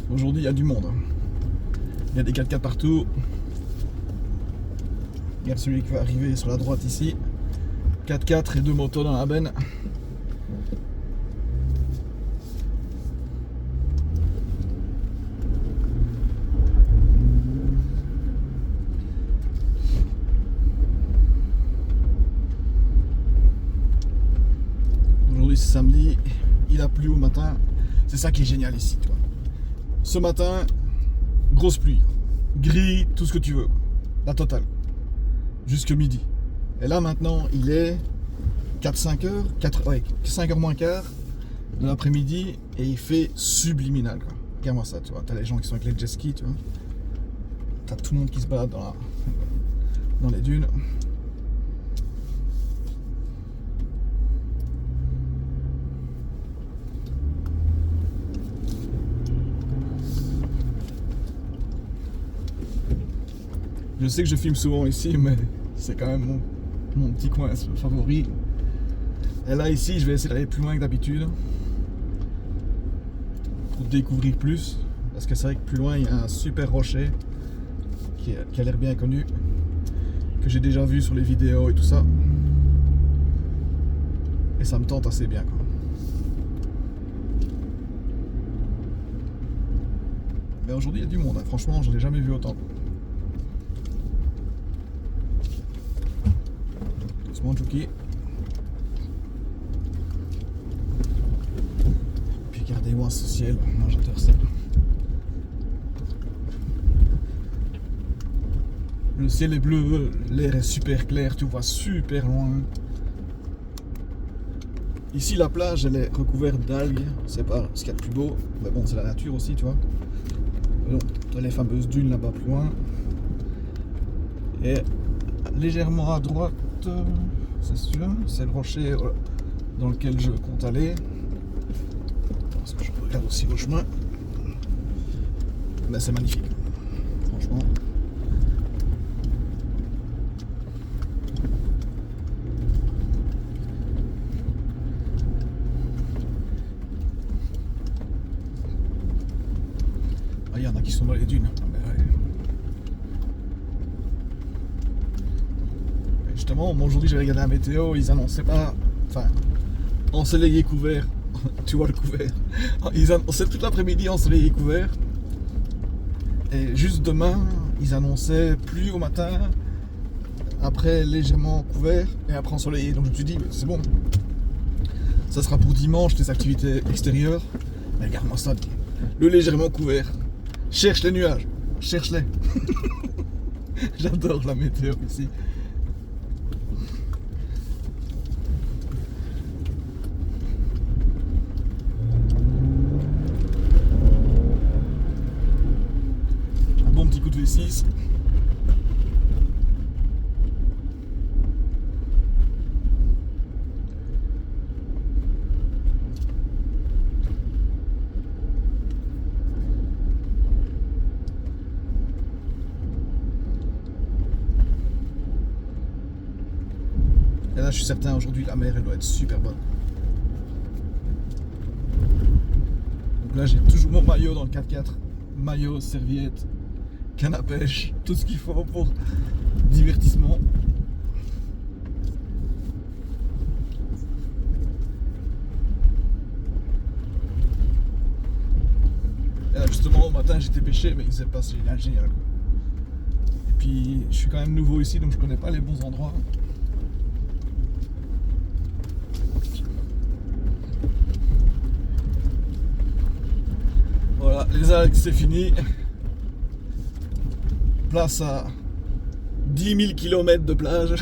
Aujourd'hui, il y a du monde. Il y a des 4x4 partout. Regarde celui qui va arriver sur la droite ici. 4x4 et 2 motos dans la benne. Aujourd'hui c'est samedi, il a plu au matin. C'est ça qui est génial ici, tu vois. Ce matin, grosse pluie, gris, tout ce que tu veux, la totale, jusque midi. Et là maintenant, il est 4-5 heures, 5 heures moins quart de l'après-midi et il fait subliminal, quoi. Regarde-moi ça, tu vois. T'as les gens qui sont avec les jet skis, tu vois. T'as tout le monde qui se balade dans les dunes. Je sais que je filme souvent ici, mais c'est quand même mon petit coin favori. Et là, ici, je vais essayer d'aller plus loin que d'habitude pour découvrir plus. Parce que c'est vrai que plus loin, il y a un super rocher qui a l'air bien connu, que j'ai déjà vu sur les vidéos et tout ça. Et ça me tente assez bien, quoi. Mais aujourd'hui, il y a du monde, hein. Franchement, j'en ai jamais vu autant. Doucement, Juki. Puis regardez-moi ce ciel, moi j'adore ça. Le ciel est bleu, l'air est super clair, tu vois super loin. Ici la plage elle est recouverte d'algues, c'est pas ce qu'il y a de plus beau, mais bon c'est la nature aussi tu vois. Donc tu as les fameuses dunes là-bas plus loin. Et légèrement à droite, c'est sûr, c'est le rocher dans lequel je compte aller. Parce que je regarde aussi au chemin. Mais c'est magnifique, franchement. Il y en a qui sont dans les dunes. Justement, aujourd'hui j'ai regardé la météo, ils annonçaient pas. Enfin, ensoleillé couvert. Tu vois le couvert. Ils annonçaient toute l'après-midi ensoleillé couvert. Et juste demain, ils annonçaient pluie au matin, après légèrement couvert et après ensoleillé. Donc je me suis dit, c'est bon. Ça sera pour dimanche des activités extérieures. Mais regarde-moi ça, le légèrement couvert. Cherche les nuages, cherche-les. J'adore la météo ici. Un bon petit coup de V6. Et là, je suis certain, aujourd'hui, la mer, elle doit être super bonne. Donc là, j'ai toujours mon maillot dans le 4x4. Maillot, serviette, canne à pêche, tout ce qu'il faut pour divertissement. Et là, justement, au matin, j'étais pêché, mais il s'est passé génial. Et puis, je suis quand même nouveau ici, donc je connais pas les bons endroits. Voilà, les algues c'est fini. Place à 10 000 km de plage.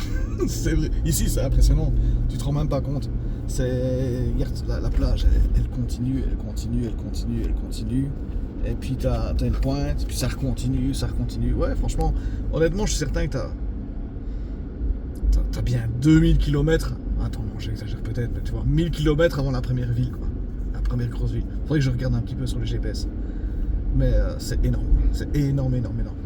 C'est vrai. Ici c'est impressionnant, tu te rends même pas compte. Regarde, la plage, elle continue, elle continue, elle continue, elle continue. Et puis t'as une pointe, puis ça recontinue, ça recontinue. Ouais, franchement, honnêtement, je suis certain que t'as bien 2000 km. Attends, non, j'exagère peut-être, mais tu vois, 1000 km avant la première ville, quoi. La première grosse ville. Faudrait que je regarde un petit peu sur le GPS. Mais c'est énorme. C'est énorme, énorme, énorme.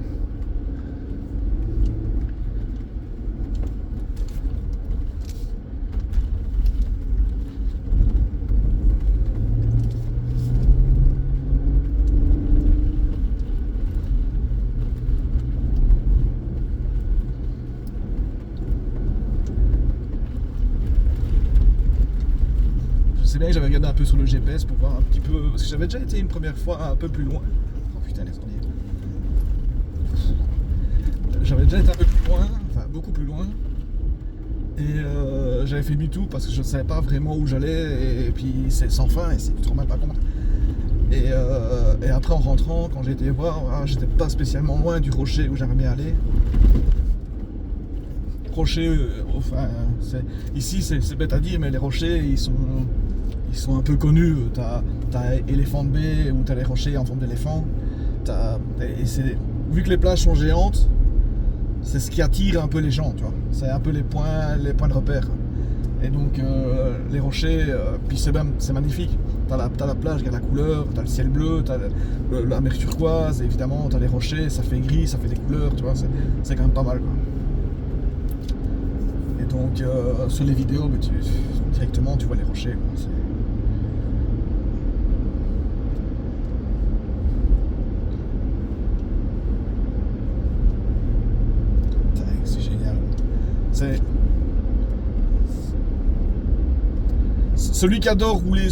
sais bien que j'avais regardé un peu sur le GPS pour voir un petit peu, parce que j'avais déjà été une première fois un peu plus loin. Oh putain, les orniers. J'avais déjà été un peu plus loin, enfin beaucoup plus loin. Et j'avais fait demi-tour parce que je ne savais pas vraiment où j'allais, et puis c'est sans fin, et c'est tu te rends même pas compte. Et après en rentrant, quand j'ai été voir, j'étais pas spécialement loin du rocher où j'aimerais bien aller. Rocher, enfin, ici c'est bête à dire, mais les rochers ils sont un peu connus. T'as Elephant Bay où t'as les rochers en forme d'éléphant. Vu que les plages sont géantes, c'est ce qui attire un peu les gens, tu vois. C'est un peu les points de repère. Et donc les rochers, puis c'est magnifique. T'as la plage, regarde la couleur, t'as le ciel bleu, t'as la mer turquoise, et évidemment t'as les rochers, ça fait gris, ça fait des couleurs, tu vois, c'est quand même pas mal, quoi. Et donc sur les vidéos, directement tu vois les rochers, quoi. C'est génial. Celui qui adore rouler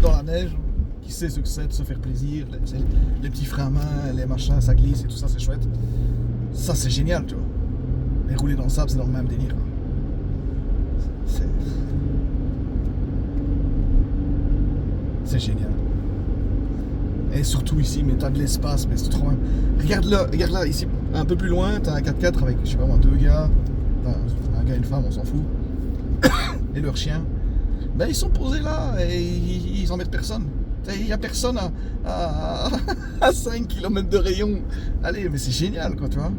dans la neige, qui sait ce que c'est de se faire plaisir, les petits freins à main, les machins, ça glisse et tout ça, c'est chouette. Ça, c'est génial, tu vois. Mais rouler dans le sable, c'est dans le même délire, quoi. C'est génial. Et surtout ici, mais t'as de l'espace, mais c'est trop bien. Regarde là, ici, un peu plus loin, t'as un 4x4 avec, je sais pas moi, deux gars, enfin, un gars et une femme, on s'en fout, et leur chien. Ben, ils sont posés là et ils embêtent personne. Il n'y a personne à 5 km de rayon. Allez, mais c'est génial, quoi, tu vois.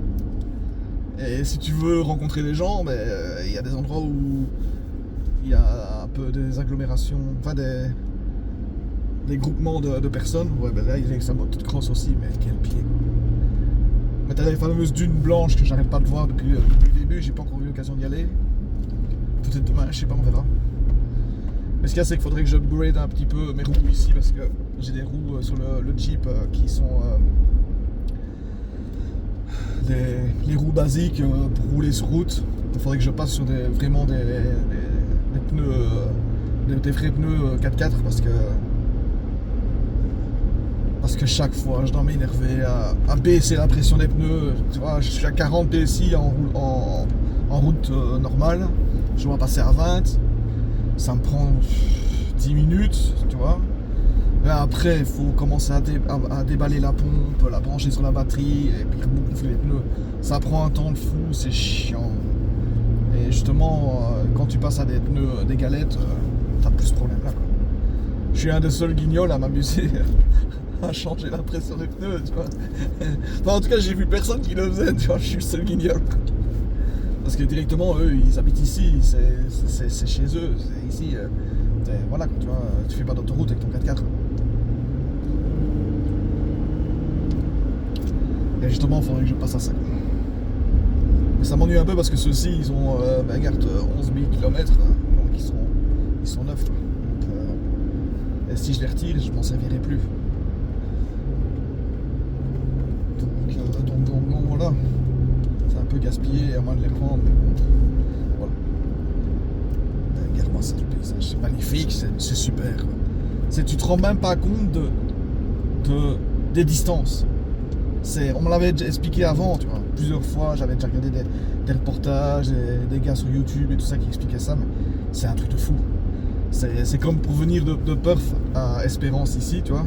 Et si tu veux rencontrer des gens, ben, il y a des endroits où il y a un peu des agglomérations, enfin des groupements de personnes. Ouais, ben là, il y a sa moto de cross aussi, mais quel pied, quoi. Mais t'as les fameuses dunes blanches que j'arrête pas de voir depuis le début, j'ai pas encore eu l'occasion d'y aller. Peut-être demain, je sais pas, on verra. Mais ce qu'il y a, c'est qu'il faudrait que j'upgrade un petit peu mes roues ici, parce que j'ai des roues sur le Jeep qui sont les roues basiques pour rouler sur route. Il faudrait que je passe sur vraiment des pneus, des vrais pneus 4x4, parce que chaque fois je dois m'énerver à baisser la pression des pneus. Tu vois, je suis à 40 PSI en route normale, je dois passer à 20. Ça me prend 10 minutes, tu vois. Et après, il faut commencer à déballer la pompe, la brancher sur la batterie, et puis gonfler les pneus. Ça prend un temps de fou, c'est chiant. Et justement, quand tu passes à des pneus, des galettes, t'as plus ce problème-là, quoi. Je suis un des seuls guignols à m'amuser à changer la pression des pneus, tu vois. Enfin, en tout cas, j'ai vu personne qui le faisait, tu vois, je suis le seul guignol. Parce que directement, eux, ils habitent ici, c'est chez eux, c'est ici. Voilà, tu vois, tu fais pas d'autoroute avec ton 4x4. Et justement, il faudrait que je passe à ça. Mais ça m'ennuie un peu parce que ceux-ci, ils ont, regarde, 11 000 km, hein, donc ils sont neufs. Donc, et si je les retire, je m'en servirai plus. Donc voilà. C'est un peu gaspillé à moins de les prendre, mais bon, voilà. Regarde-moi ça, le paysage, c'est magnifique, c'est super. Tu te rends même pas compte des distances. On me l'avait déjà expliqué avant, tu vois, plusieurs fois, j'avais déjà regardé des reportages, des gars sur YouTube et tout ça qui expliquaient ça, mais c'est un truc de fou. C'est comme pour venir de Perth à Espérance ici, tu vois.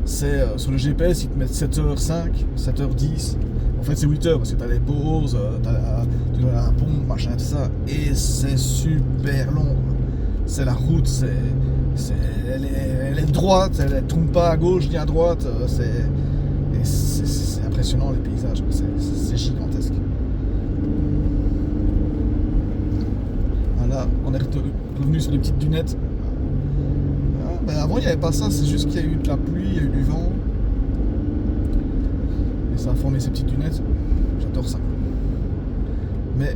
Sur le GPS, ils te mettent 7h05, 7h10. En fait, c'est 8h parce que t'as les pauses, tu dois la pompe, machin, tout ça. Et c'est super long. C'est la route, elle est droite, elle ne tourne pas à gauche ni à droite. C'est impressionnant les paysages, c'est gigantesque. Voilà, on est revenu sur les petites dunettes. Ben avant il n'y avait pas ça, c'est juste qu'il y a eu de la pluie, il y a eu du vent. Et ça a formé ces petites dunettes. J'adore ça. Mais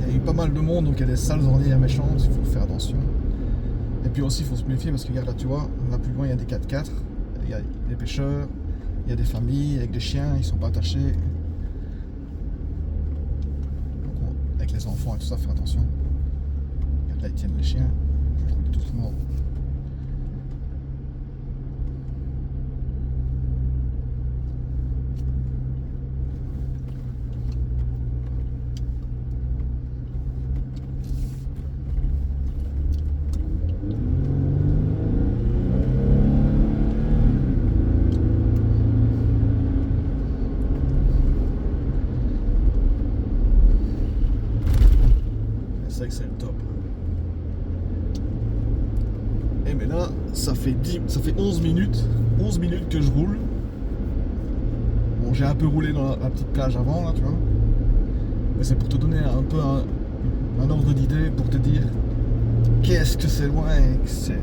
il y a eu pas mal de monde, donc il y a des sales ornières méchantes, il faut faire attention. Et puis aussi il faut se méfier parce que regarde là tu vois, là plus loin il y a des 4x4, il y a des pêcheurs, il y a des familles avec des chiens, ils sont pas attachés. Donc avec les enfants et tout ça, faire attention. Regarde là ils tiennent les chiens. doucement. C'est vrai que c'est le top. Et mais là, ça fait 11 minutes que je roule. Bon, j'ai un peu roulé dans la petite plage avant, là, tu vois. Mais c'est pour te donner un peu un ordre d'idée, pour te dire qu'est-ce que c'est loin et que c'est...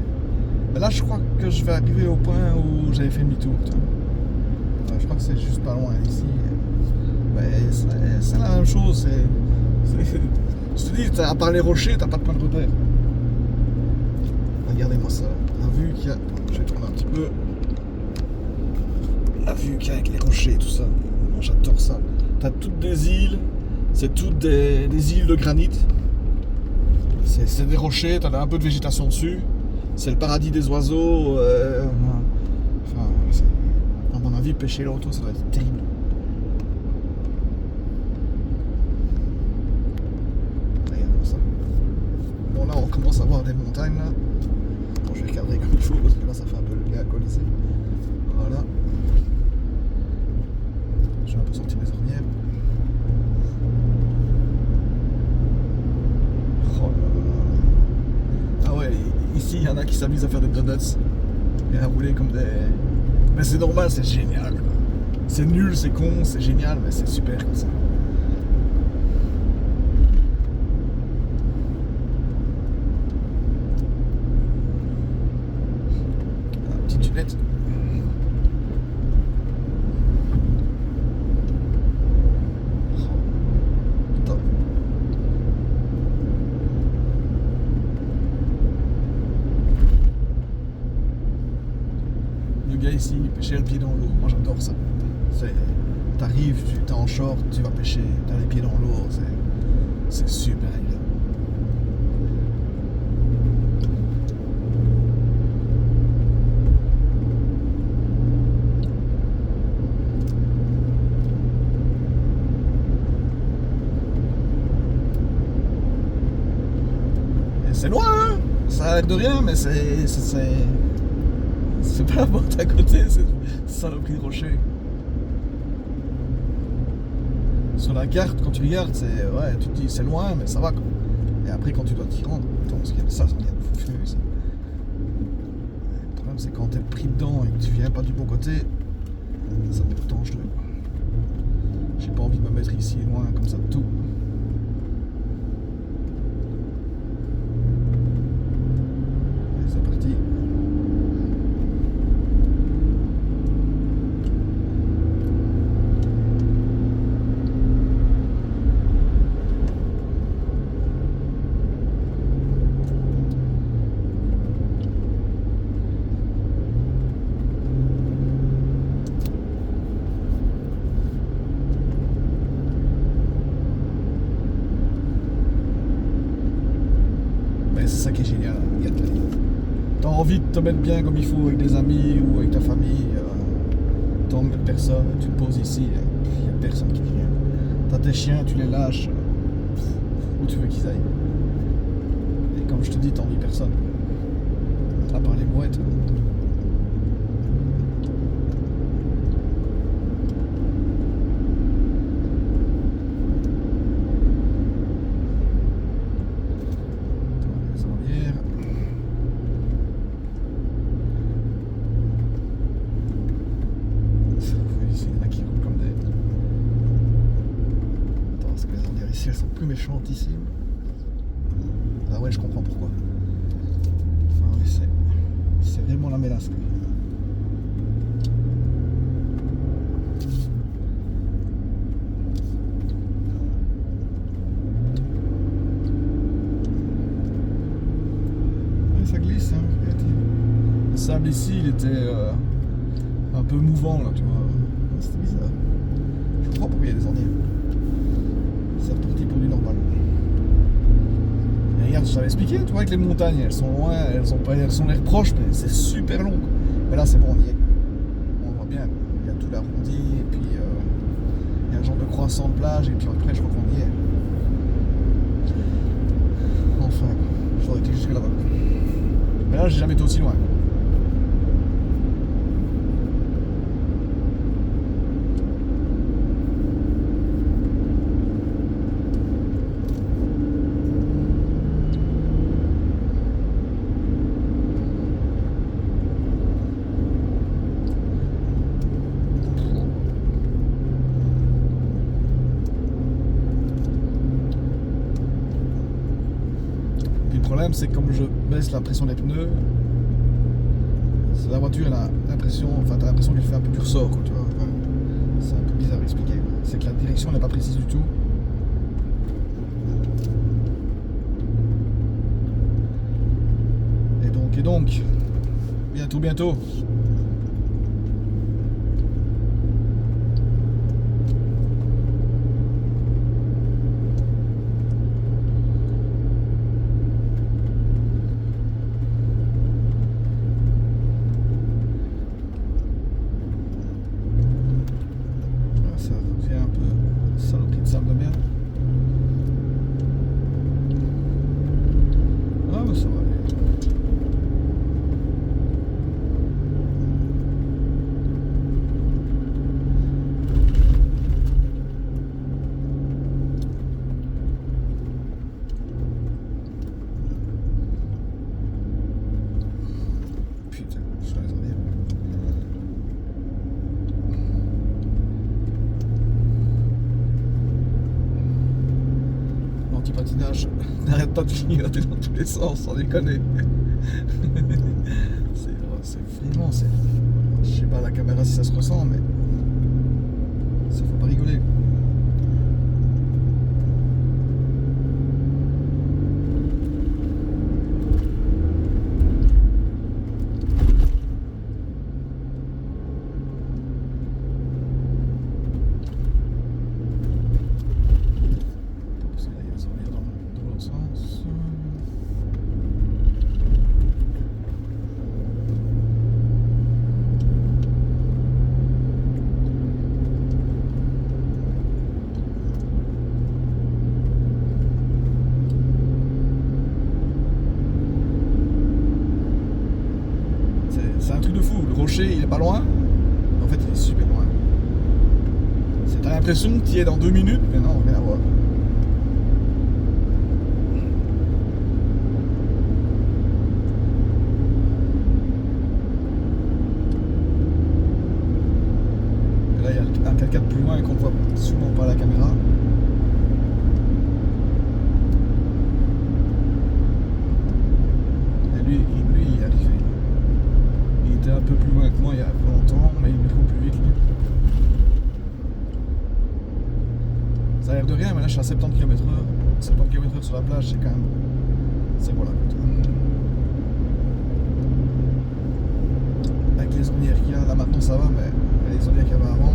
Mais là, je crois que je vais arriver au point où j'avais fait demi-tour, tu vois. Ouais, je crois que c'est juste pas loin ici. Mais c'est la même chose, je te dis, à part les rochers, t'as pas de point de repère. Regardez-moi ça, la vue qu'il y a. Je vais tourner un petit peu. La vue qu'il y a avec les rochers et tout ça. Bon, j'adore ça. T'as toutes des îles, c'est toutes des îles de granit. C'est des rochers, t'as un peu de végétation dessus. C'est le paradis des oiseaux. Enfin, à mon avis, pêcher l'auto, ça doit être terrible. Là on commence à voir des montagnes là. Bon, je vais cadrer comme il faut parce que là ça fait un peu le gars à colisée. Voilà. J'ai un peu sorti mes ornières. Oh là là. Ah ouais, ici il y en a qui s'amusent à faire des donuts et à rouler comme des... Mais c'est normal, c'est génial quoi. C'est nul, c'est con, c'est génial, mais c'est super comme ça. Lunette. Top. Le gars ici, il pêchait le pied dans l'eau. Moi j'adore ça. T'arrives, t'es en short, tu vas pêcher, t'as les pieds dans l'eau. C'est super agréable. C'est loin, hein, ça a l'air de rien, mais c'est pas la porte à côté, c'est saloperie de rocher. Sur la carte, quand tu regardes, ouais, tu te dis c'est loin, mais ça va quoi. Et après, quand tu dois t'y rendre, attends, parce qu'il y a ça, il y a de fou ici. Le problème, c'est quand t'es pris dedans et que tu viens pas du bon côté, ça peut être dangereux. J'ai pas envie de me mettre ici loin comme ça de tout. C'est ça qui est génial, t'as envie de te mettre bien comme il faut avec des amis ou avec ta famille, t'emmerdes personne, tu te poses ici, il n'y a personne qui vient. T'as tes chiens, tu les lâches où tu veux qu'ils aillent. Et comme je te dis, t'ennuies personne. À part les mouettes. Elles sont plus méchantes ici. Ah ouais, je comprends pourquoi. Enfin, ouais, c'est vraiment la mélasse. Ouais, ça glisse, hein. Le sable ici, il était un peu mouvant là, tu vois. C'était bizarre. Je comprends pourquoi il y a des ornières. C'est reparti pour du normal. regarde, je t'avais expliqué, tu vois, avec les montagnes, elles sont loin, elles sont l'air proches, mais c'est super long. Mais là, c'est bon, on y est. On voit bien, il y a tout l'arrondi, et puis il y a un genre de croissant de plage, et puis après, je crois qu'on y est. Enfin, j'aurais été jusque là-bas. Mais là, j'ai jamais été aussi loin. Puis le problème, c'est que comme je baisse la pression des pneus, la voiture, elle a l'impression, enfin, t'as l'impression qu'elle fait un peu du ressort, quoi, tu vois. Enfin, c'est un peu bizarre à expliquer. C'est que la direction n'est pas précise du tout. Et donc, bientôt. Ça devient un peu saloperie de sable de merde. Ah bah ça va aller. Putain, je vais les en dire. L'antipatinage n'arrête pas de clignoter dans tous les sens, sans déconner. C'est vraiment, je sais pas à la caméra si ça se ressent, mais ça faut pas rigoler. Parce que là, il y a des ornières dans l'autre sens. C'est un truc de fou. Le rocher, il est pas loin. En fait, il est super loin. T'as l'impression que tu y es dans 2 minutes, mais non, rien à voir. Et là, il y a un 4x4 plus loin qu'on ne voit souvent pas à la caméra. Et lui, il est arrivé. Il était un peu plus loin que moi il y a longtemps, mais il roule plus vite. Lui. Ça a l'air de rien, mais là je suis à 70 km/h. 70 km/h sur la plage, c'est quand même. C'est voilà. Avec les ornières qu'il y a, là maintenant ça va, mais les ornières qu'il y avait avant.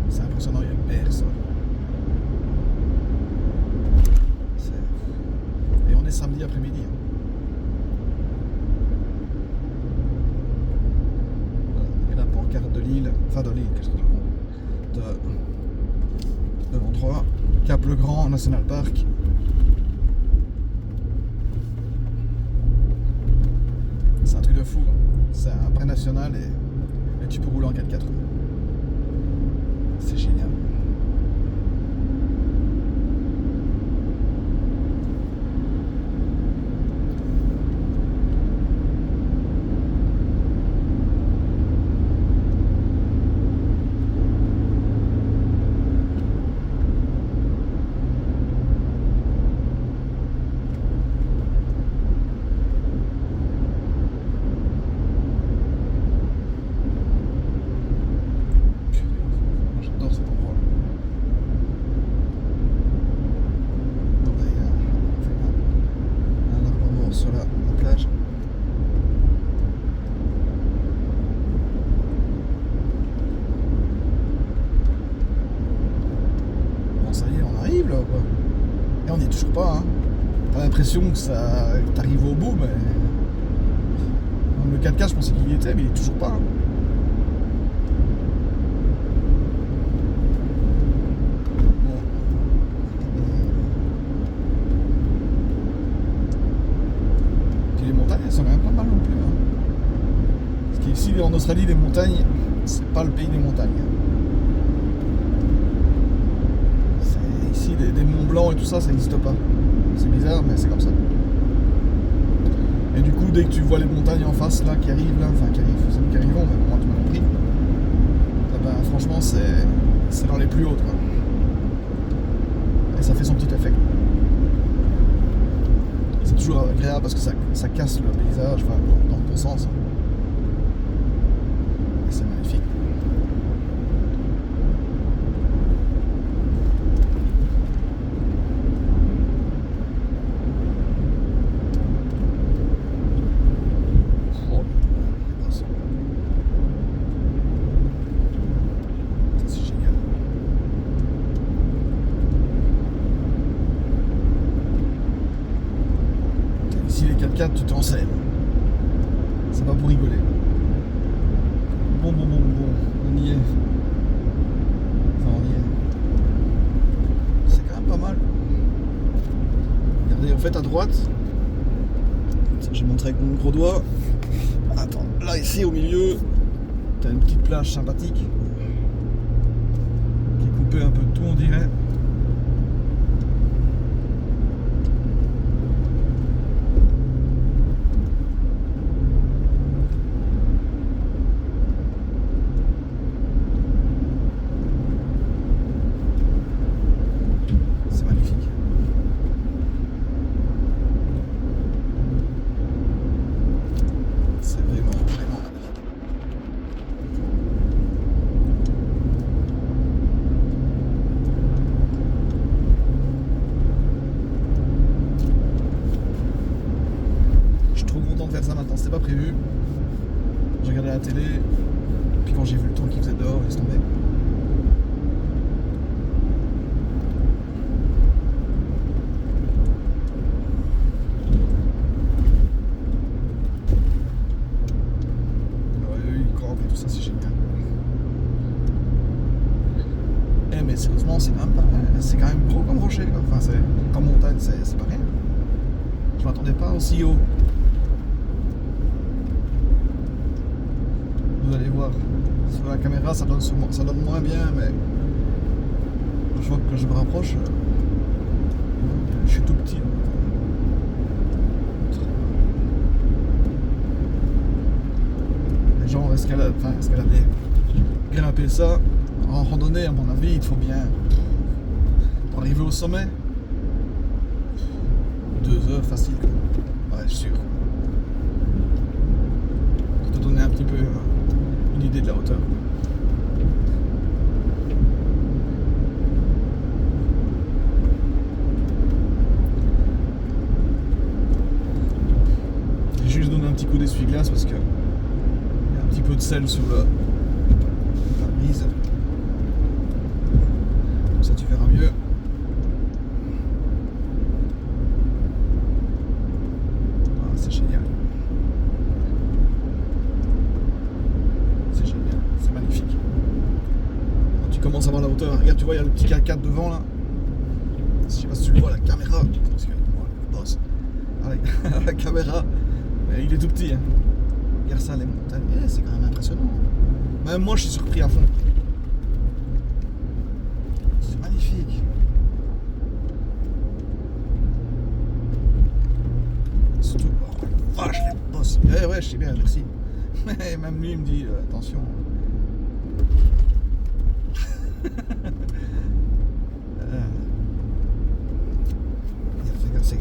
C'est impressionnant, il y a personne. Et on est samedi après-midi. Hein. Et la pancarte de Lille, enfin de Lille, qu'est-ce que je raconte, de l'endroit, Cap-le-Grand National Park. C'est un truc de fou. Hein. C'est un pré national et tu peux rouler en 4x4. C'est génial. J'adore cet endroit. là, quoi. Et on n'y est toujours pas, hein. T'as l'impression que t'arrives au bout, mais... Le 4x4, je pensais qu'il y était, mais il est toujours pas, hein. Bon. Puis les montagnes, elles sont quand même pas mal non plus, hein. Parce qu'ici, en Australie, les montagnes, c'est pas le pays des montagnes. Ici, des monts blancs et tout ça, ça n'existe pas. C'est bizarre, mais c'est comme ça. Et du coup, dès que tu vois les montagnes en face, là, qui arrivent, là, enfin, qui arrivent, c'est nous qui arrivons, mais moi, tu m'as compris. Eh ben, franchement, c'est dans les plus hautes, quoi. Et ça fait son petit effet. C'est toujours agréable parce que ça casse le paysage, enfin, dans le bon sens. Et c'est magnifique. Tu t'en sers. C'est pas pour rigoler. Bon, on y est. Enfin, on y est. C'est quand même pas mal. Regardez, en fait, à droite, j'ai montré avec mon gros doigt. Attends, là, ici, au milieu, t'as une petite plage sympathique qui est coupée un peu de tout, on dirait. Faire ça maintenant, c'était pas prévu. J'ai regardé la télé, puis quand j'ai vu le temps qu'il faisait dehors, laisse tomber. Ouais, il campe et tout ça, c'est génial. Eh mais sérieusement, c'est quand même gros comme rocher, quoi. Enfin, c'est comme montagne, c'est pas rien. Je m'attendais pas aussi haut. Vous allez voir, sur la caméra ça donne moins bien, mais je vois que quand je me rapproche, je suis tout petit. Les gens escalader, grimper ça, en randonnée à mon avis, il te faut bien, pour arriver au sommet, 2 heures facile. Ouais, je suis sûr. Pour te donner un petit peu une idée de la hauteur. J'ai juste donné un petit coup d'essuie-glace parce que il y a un petit peu de sel sur la brise. Comme ça tu verras mieux. Ah, c'est génial. C'est magnifique. Quand tu commences à voir la hauteur, regarde, tu vois, il y a le petit 4x4 devant là. Je sais pas si tu le vois à la caméra, parce que moi, le boss, à la caméra, mais il est tout petit. Hein. Regarde ça, les montagnes, c'est quand même impressionnant. Même moi, je suis surpris à fond. C'est magnifique. Surtout, oh, vache, les boss. Ouais, je sais bien, merci. Même lui, il me dit, attention.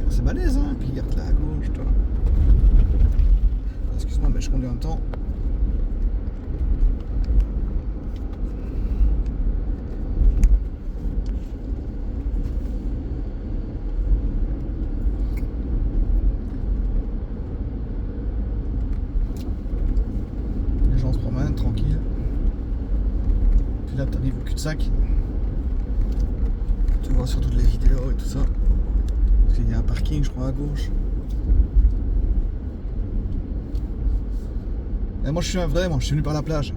C'est balèze, hein. Puis regarde là à gauche, toi. Excuse-moi, mais je conduis en même temps. Les gens se promènent tranquille. Puis là, tu arrives au cul-de-sac. Tu vois sur toutes les vidéos et tout ça. Parce qu'il y a un parking, je crois, à gauche. Et moi, je suis un vrai, moi, je suis venu par la plage.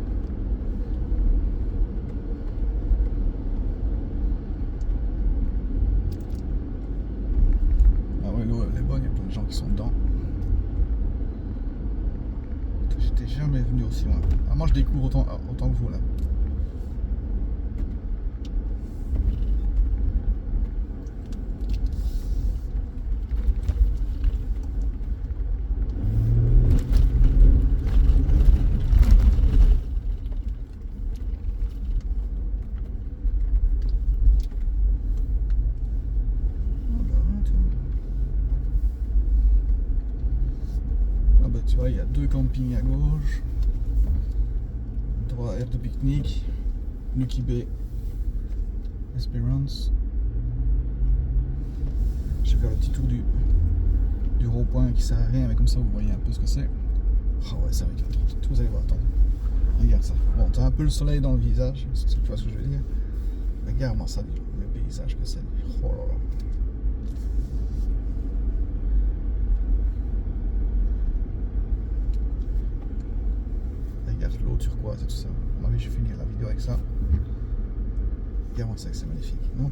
Ah ouais, l'eau, elle est bonne, il y a plein de gens qui sont dedans. J'étais jamais venu aussi loin. Ah, moi, je découvre autant que vous, là. Tu vois, il y a 2 campings à gauche, 3 aires de pique-nique, Nuki Bay, Esperance. Je vais faire le petit tour du rond-point qui sert à rien, mais comme ça vous voyez un peu ce que c'est. Ah ouais, ça regarde, vous allez voir, attends. Regarde ça. Bon, t'as un peu le soleil dans le visage, tu vois ce que je veux dire. Regarde-moi ça, le paysage que c'est. Oh là là. Regarde l'eau turquoise et tout ça. Moi, je vais finir la vidéo avec ça. Regarde-moi ça, c'est magnifique, non?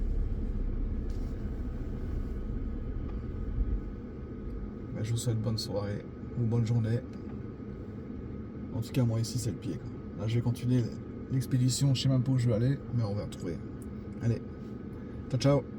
Ben, je vous souhaite bonne soirée ou bonne journée. En tout cas, moi ici, c'est le pied, quoi. Là, je vais continuer l'expédition. Je sais même pas où je vais aller, mais on va retrouver. Allez, ciao, ciao.